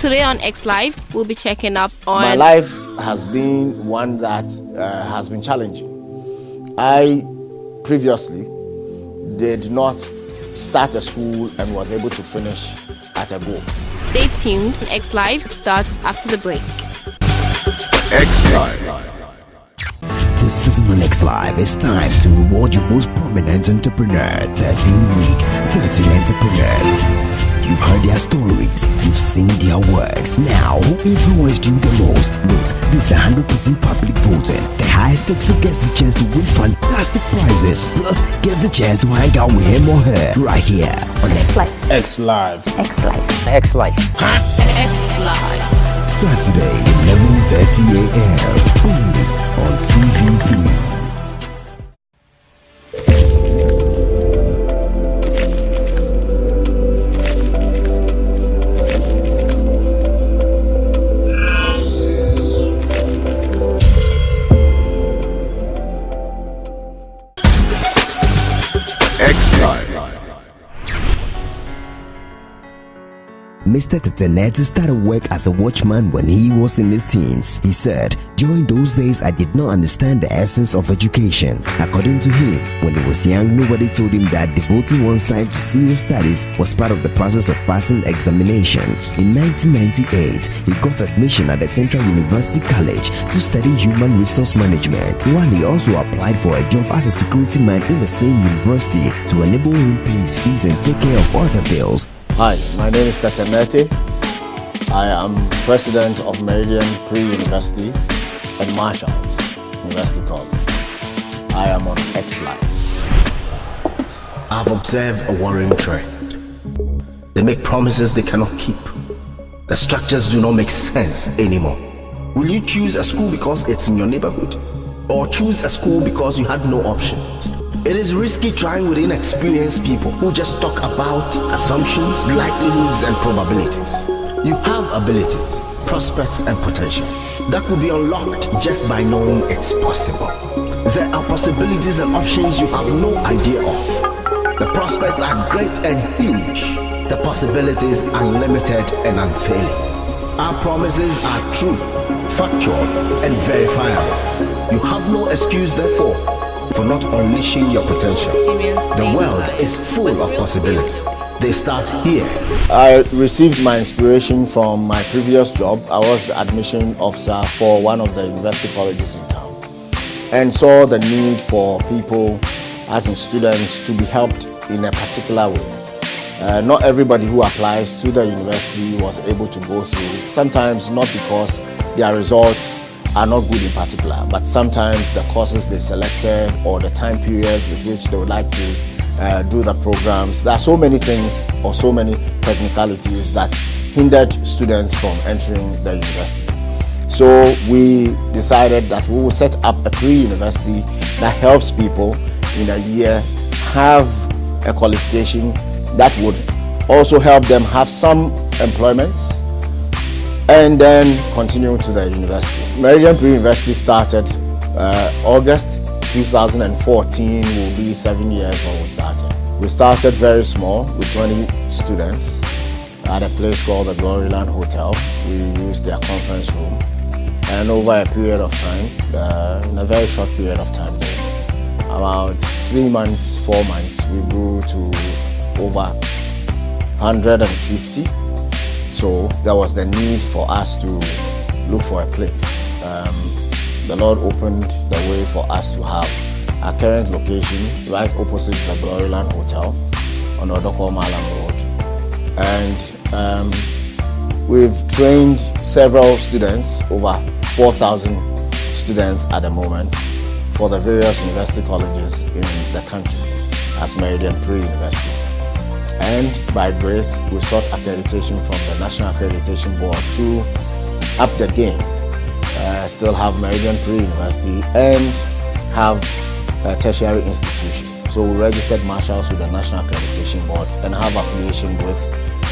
Today on XLive, we'll be checking up on... My life has been one that has been challenging. I previously did not start a school and was able to finish at a goal. Stay tuned. XLive starts after the break. XLive. This season on XLive, it's time to reward your most prominent entrepreneur. 13 weeks, 13 entrepreneurs. You've heard their stories, you've seen their works. Now, who influenced you the most? Note, this is 100% public voting. The highest stakes gets the chance to win fantastic prizes. Plus, gets the chance to hang out with him or her right here on XLive. XLive. XLive. XLive. XLive. Saturdays, 11:30 a.m. only on TV3. Mr. Tetenete started work as a watchman when he was in his teens. He said, during those days I did not understand the essence of education. According to him, when he was young, nobody told him that devoting one's time to serious studies was part of the process of passing examinations. In 1998, he got admission at the Central University College to study human resource management, while he also applied for a job as a security man in the same university to enable him pay his fees and take care of other bills. Hi, my name is Tetenete. I am president of Meridian Pre-University and Marshall's University College. I am on XLive. I've observed a worrying trend. They make promises they cannot keep. The structures do not make sense anymore. Will you choose a school because it's in your neighborhood? Or choose a school because you had no options? It is risky trying with inexperienced people who just talk about assumptions, likelihoods, and probabilities. You have abilities, prospects, and potential that could be unlocked just by knowing it's possible. There are possibilities and options you have no idea of. The prospects are great and huge. The possibilities unlimited and unfailing. Our promises are true, factual, and verifiable. You have no excuse, therefore, for not unleashing your potential. The world is full of possibility. They start here. I received my inspiration from my previous job. I was the admission officer for one of the university colleges in town and saw the need for people, as in students, to be helped in a particular way. Not everybody who applies to the university was able to go through, sometimes not because their results are not good in particular, but sometimes the courses they selected or the time periods with which they would like to do the programs. There are so many things or so many technicalities that hindered students from entering the university. So we decided that we will set up a pre-university that helps people in a year have a qualification that would also help them have some employments and then continue to the university. Meridian Pre-University started August 2014, will be 7 years when we started. We started very small with 20 students at a place called the Gloryland Hotel. We used their conference room, and over a period of time, in a very short period of time, about 3 months, 4 months, we grew to over 150. So there was the need for us to look for a place. The Lord opened the way for us to have our current location right opposite the Gloryland Hotel on Odoko Malam Road. And we've trained several students, over 4,000 students at the moment, for the various university colleges in the country as Meridian Pre-University. And by grace, we sought accreditation from the National Accreditation Board to up the game. Still have Meridian Pre-University and have a tertiary institution. So we registered Marshalls with the National Accreditation Board and have affiliation with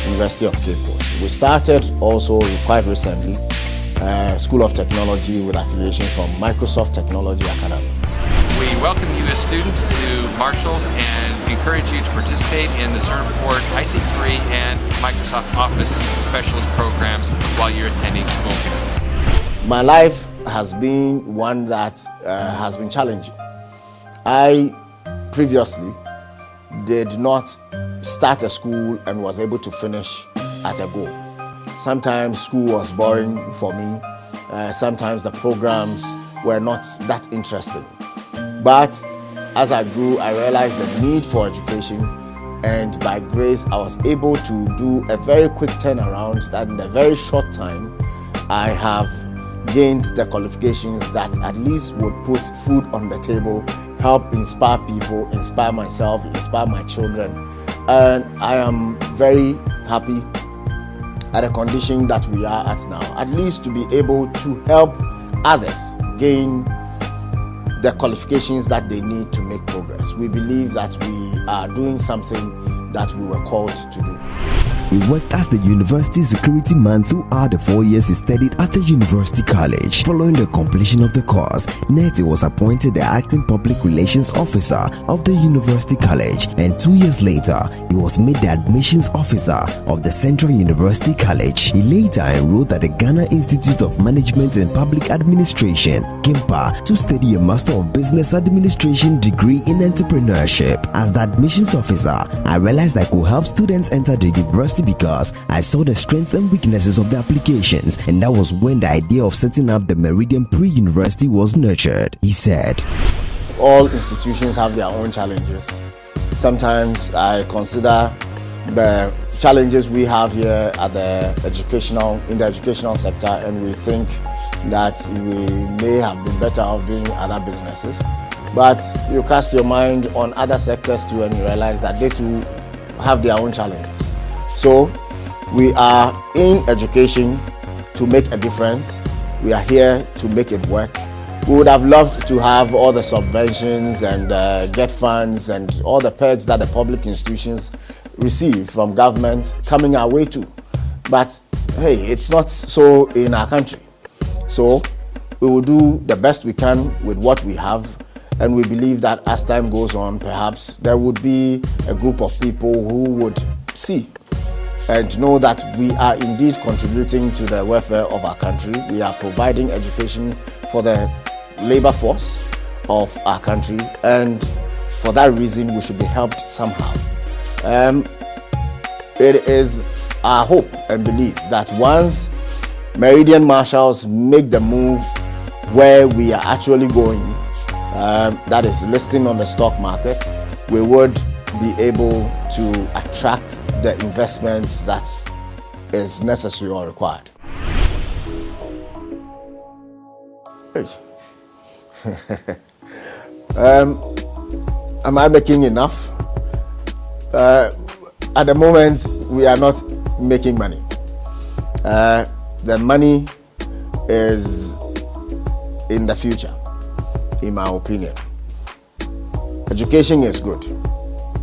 University of Cape Coast. We started also quite recently School of Technology with affiliation from Microsoft Technology Academy. We welcome you as students to Marshall's and encourage you to participate in the Certiport IC3 and Microsoft Office Specialist programs while you're attending school here. My life has been one that has been challenging. I previously did not start a school and was able to finish at a go. Sometimes school was boring for me. Sometimes the programs were not that interesting. But as I grew, I realized the need for education, and by grace, I was able to do a very quick turnaround that in a very short time, I have gained the qualifications that at least would put food on the table, help inspire people, inspire myself, inspire my children. And I am very happy at the condition that we are at now, at least to be able to help others gain the qualifications that they need to make progress. We believe that we are doing something that we were called to do. He worked as the university security man throughout the 4 years he studied at the University College. Following the completion of the course, Neti was appointed the acting public relations officer of the University College, and 2 years later, he was made the admissions officer of the Central University College. He later enrolled at the Ghana Institute of Management and Public Administration, GIMPA, to study a Master of Business Administration degree in entrepreneurship. As the admissions officer, I realized I could help students enter the university because I saw the strengths and weaknesses of the applications, and that was when the idea of setting up the Meridian Pre-University was nurtured. He said, all institutions have their own challenges. Sometimes I consider the challenges we have here at the educational sector, and we think that we may have been better off doing other businesses. But you cast your mind on other sectors too, and you realize that they too have their own challenges. So we are in education to make a difference. We are here to make it work. We would have loved to have all the subventions and get funds and all the perks that the public institutions receive from government coming our way too. But hey, it's not so in our country. So we will do the best we can with what we have, and we believe that as time goes on, perhaps there would be a group of people who would see and know that we are indeed contributing to the welfare of our country. We are providing education for the labor force of our country, and for that reason we should be helped somehow. It is our hope and belief that once Meridian Marshalls make the move where we are actually going, that is listing on the stock market, we would be able to attract the investments that is necessary or required. Am I making enough? At the moment, we are not making money. The money is in the future, in my opinion. Education is good.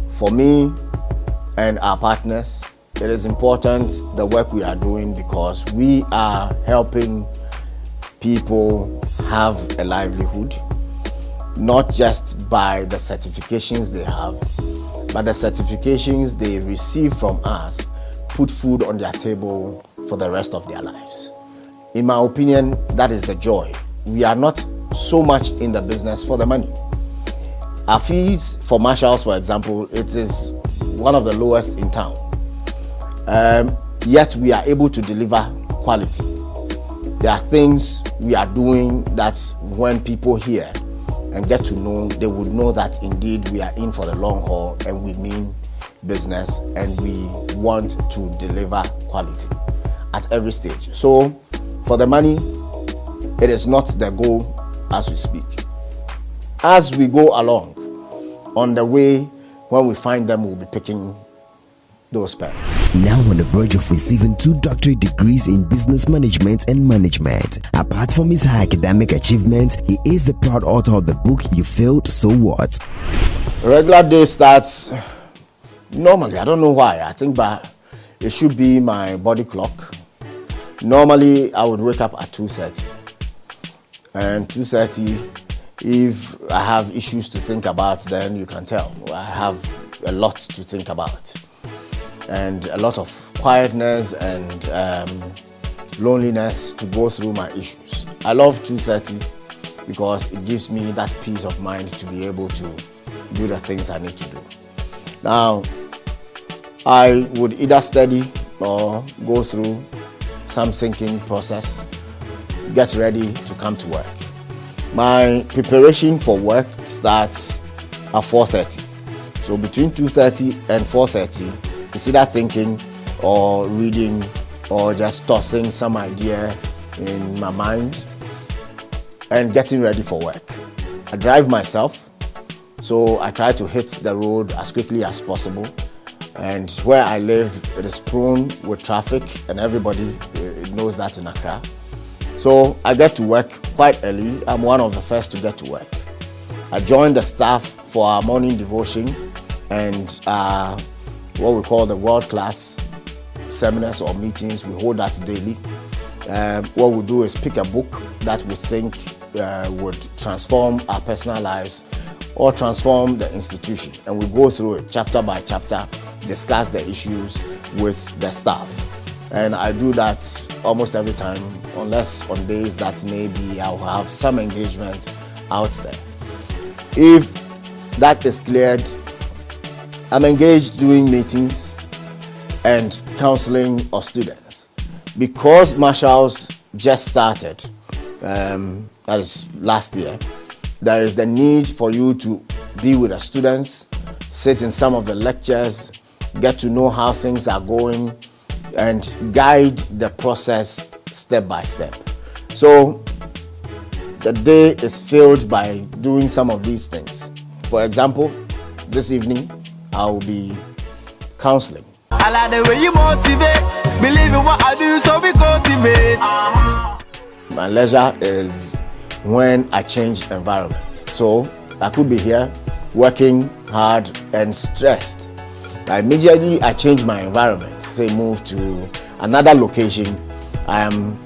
For me and our partners, it is important the work we are doing because we are helping people have a livelihood, not just by the certifications they have, but the certifications they receive from us put food on their table for the rest of their lives. In my opinion, that is the joy. We are not so much in the business for the money. Our fees for Marshalls, for example, it is one of the lowest in town. Yet we are able to deliver quality. There are things we are doing that when people hear and get to know, they would know that indeed we are in for the long haul and we mean business and we want to deliver quality at every stage. So for the money, it is not the goal as we speak. As we go along, on the way, when we find them, we'll be picking those pearls. Now on the verge of receiving 2 doctorate degrees in business management and management. Apart from his high academic achievements, he is the proud author of the book You Failed, So What? Regular day starts normally, I don't know why, I think but it should be my body clock. Normally I would wake up at 2:30, and 2:30 If I have issues to think about, then you can tell I have a lot to think about, and a lot of quietness and loneliness to go through my issues. I love 2:30 because it gives me that peace of mind to be able to do the things I need to do. Now, I would either study or go through some thinking process, get ready to come to work. My preparation for work starts at 4:30. So between 2:30 and 4:30, it's either thinking or reading or just tossing some idea in my mind and getting ready for work. I drive myself, so I try to hit the road as quickly as possible. And where I live, it is prone with traffic, and everybody knows that in Accra. So I get to work quite early. I'm one of the first to get to work. I join the staff for our morning devotion and what we call the world-class seminars or meetings. We hold that daily. What we do is pick a book that we think would transform our personal lives or transform the institution, and we go through it chapter by chapter, discuss the issues with the staff. And I do that almost every time, unless on days that maybe I'll have some engagement out there. If that is cleared, I'm engaged doing meetings and counseling of students. Because Marshall's just started, that is last year, there is the need for you to be with the students, sit in some of the lectures, get to know how things are going, and guide the process step by step. So the day is filled by doing some of these things. For example, this evening I will be counseling. I like the way you motivate, believe in what I do, so we cultivate. My leisure is when I change environment. So I could be here working hard and stressed. Immediately I change my environment, say move to another location, I am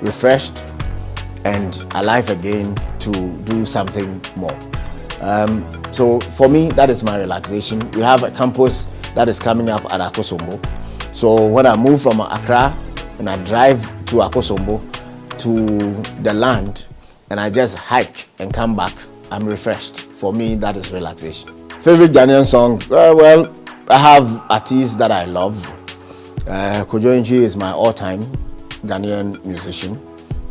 refreshed and alive again to do something more. So for me, that is my relaxation. We have a campus that is coming up at Akosombo. So when I move from Accra and I drive to Akosombo to the land and I just hike and come back, I'm refreshed. For me, that is relaxation. Favorite Ghanaian song? Well, I have artists that I love. Kojo Nji is my all-time Ghanaian musician.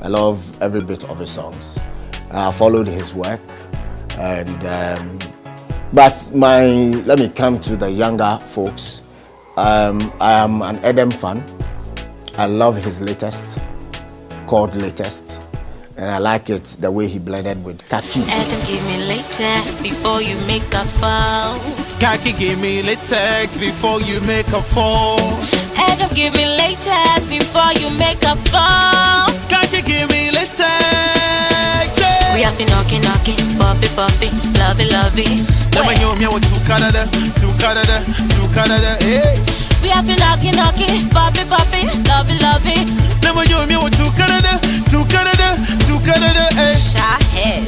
I love every bit of his songs. I followed his work, and but let me come to the younger folks. I am an Edem fan. I love his latest, called Latest, and I like it the way he blended with Kaki. Adam, give me latest before you make a fall. Kaki, give me latex before you make a fall. Adam, give me latest before you make a fall. Kaki, give me latex. We have been knocking, poppy, lovey. Never knew me with two Canada, hey. We have been knocking, poppy, lovey. Never knew me with two Canada, hey. Shahhead.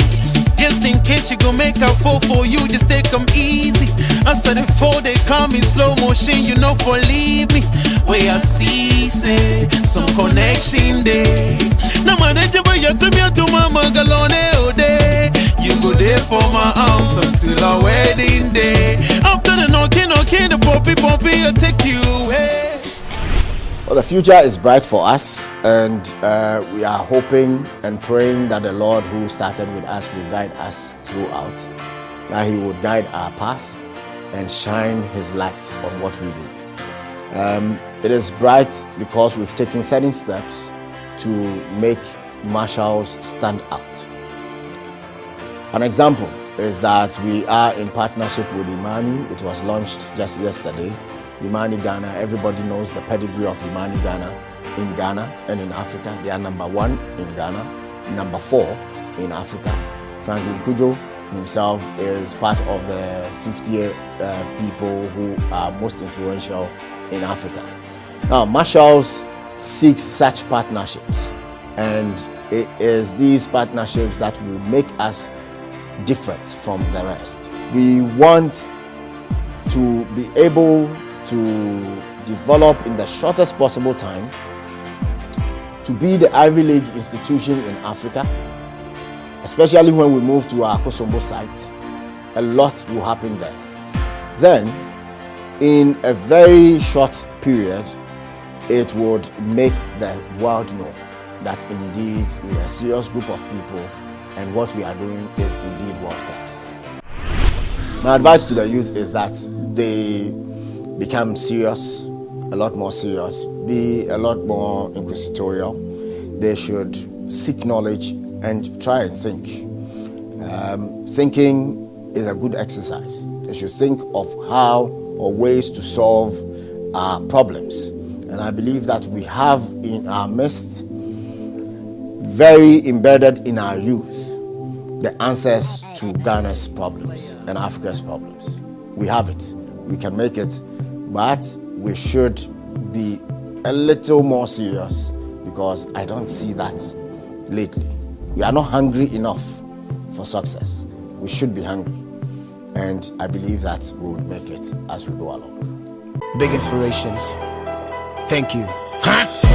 Just in case you gon' make a fall for you, just take them easy. I said it before they come in slow motion, you know for leave me. Where I see, say, some connection day. No matter what you come here to my galone day. You go there for my arms until our wedding day. After the knocking, the poppy, I'll take you away. Well, the future is bright for us, and we are hoping and praying that the Lord who started with us will guide us throughout, that He would guide our path and shine His light on what we do. It is bright because we've taken certain steps to make Marshall's stand out. An example is that we are in partnership with Imani. It was launched just yesterday. Imani Ghana, everybody knows the pedigree of Imani Ghana in Ghana and in Africa. They are number 1 in Ghana, number 4 in Africa. Franklin Kujo himself is part of the 50 people who are most influential in Africa. Now, Marshall's seeks such partnerships, and it is these partnerships that will make us different from the rest. We want to be able to develop in the shortest possible time to be the Ivy League institution in Africa, especially when we move to our Kosombo site. A lot will happen there. Then, in a very short period, it would make the world know that indeed we are a serious group of people and what we are doing is indeed world class. My advice to the youth is that they become serious, a lot more serious, be a lot more inquisitorial. They should seek knowledge and try and think. Thinking is a good exercise. They should think of how or ways to solve our problems. And I believe that we have in our midst, very embedded in our youth, the answers to Ghana's problems and Africa's problems. We have it. We can make it. But we should be a little more serious because I don't see that lately. We are not hungry enough for success. We should be hungry. And I believe that we will make it as we go along. Big inspirations. Thank you. Huh?